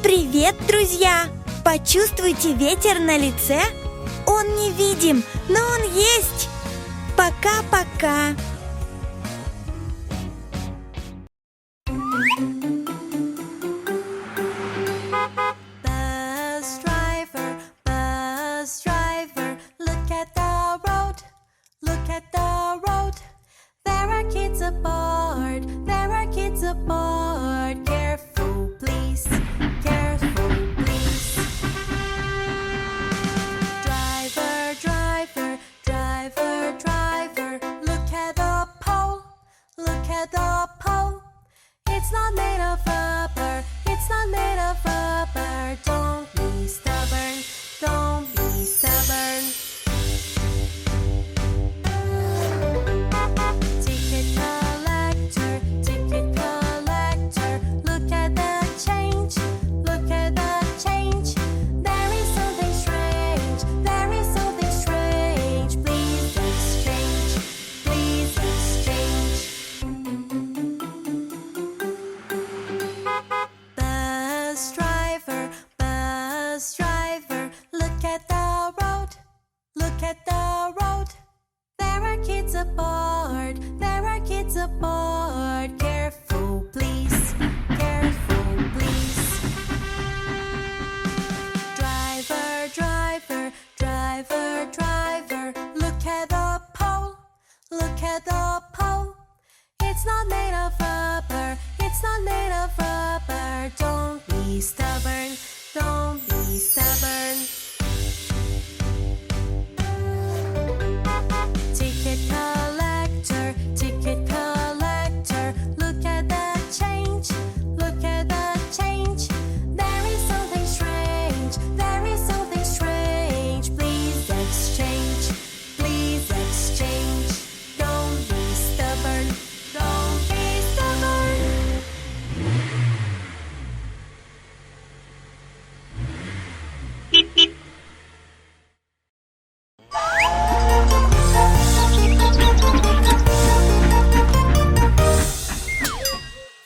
Привет, друзья! Почувствуйте ветер на лице. Он невидим, но он есть. Пока-пока. Bus driver, look at the road, look at the road. There are kids aboard, there are kids aboard. Careful, please, careful, please. Driver, driver, driver, driver, look at the pole, look at the pole. It's not made of rubber, it's not made of rubber. Don't be stubborn, don't be stubborn. Ticket collector, look at the change, look at the change. There is something strange, there is something strange. Please exchange, please exchange. Bus driver, look at the road, look at the road. There are kids aboard, there are kids aboard. Careful, please, careful, please. Driver, driver, driver, driver, look at the pole, look at the pole. It's not made of rubber, it's not made of rubber. Don't be stubborn, don't be stubborn. Ticket collector, look at the change, look at the change. There is something strange, there is something strange. Please exchange, please exchange. Don't be stubborn, don't be stubborn.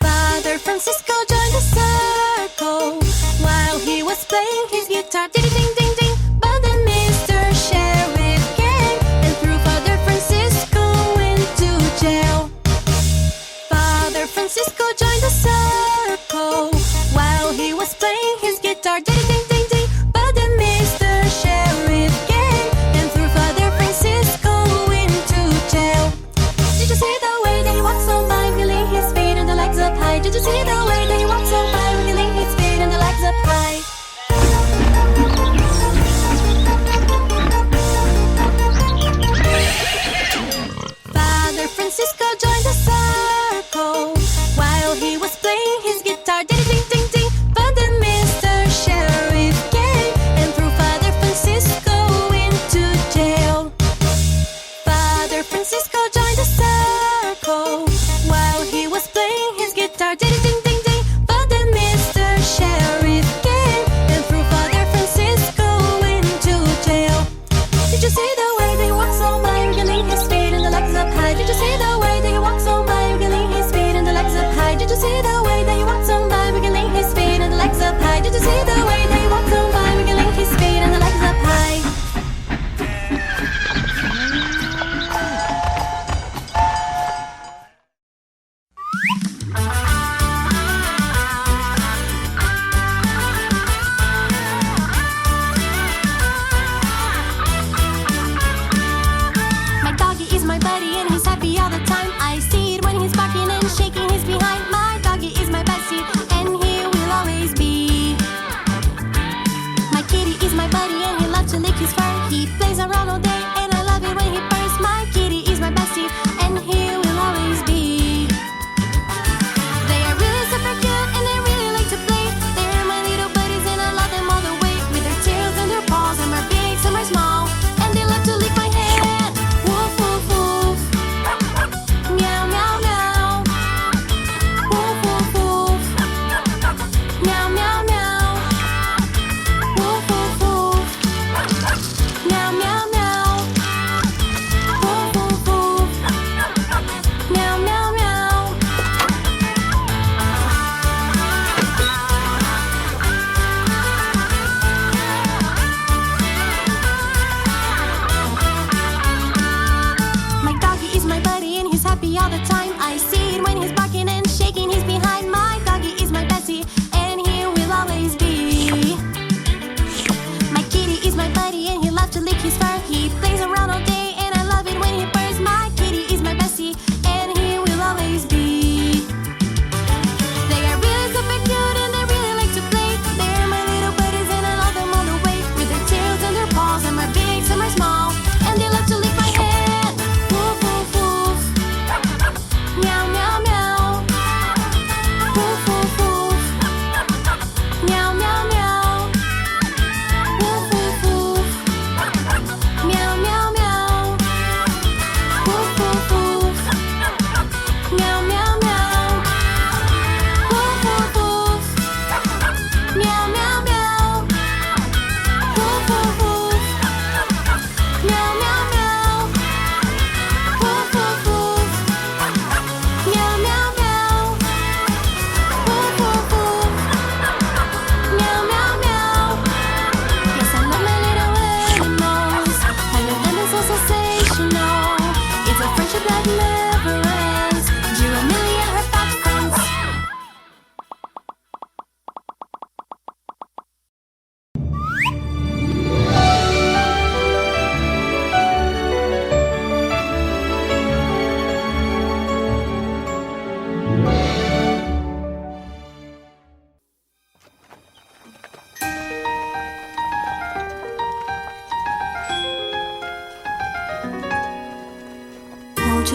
Father Francisco joined the circle while he was playing his guitar. Ding ding ding ding. But then Mr. Sheriff came and threw Father Francisco into jail. Father Francisco joined the circle while he was playing his guitar. Ding ding ding ding. But then Mr. Sheriff came and threw Father Francisco into jail. Did you see the way that he walked so by, wheeling his feet and the legs up high? Did you see the way that he walked so by, wheeling his feet and the legs up high? Father Francisco joined the circle while he was playing his guitar. Ding ding ding ding. But then Mr. Sheriff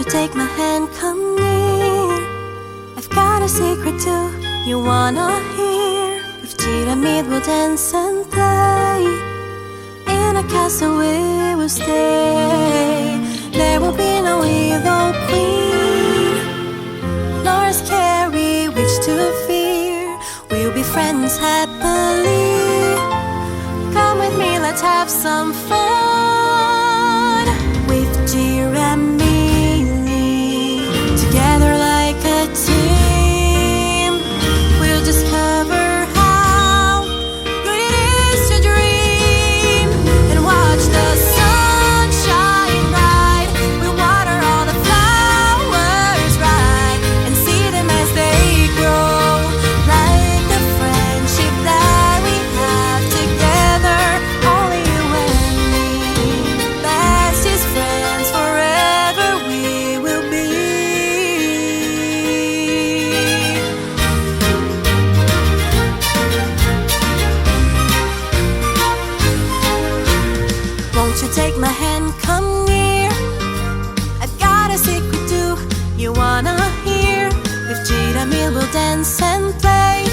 you take my hand, come near? I've got a secret too, you wanna hear? With Giramille we'll dance and play. In a castle we will stay. There will be no evil queen, nor a scary witch to fear. We'll be friends happily. Come with me, let's have some fun. With Giramille, together like a team, we'll discover how good it is to dream and watch the sun shine bright. We'll water all the flowers right and see them as they grow, like the friendship that we have together. Only you and me, bestest friends forever we will be. Won't you take my hand, come near? I've got a secret too, you wanna hear? With Giramille we'll dance and play.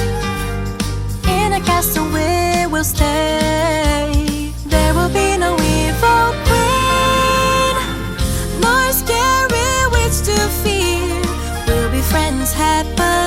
In a castle we will stay. There will be no evil queen, nor a scary witch to fear. We'll be friends happily.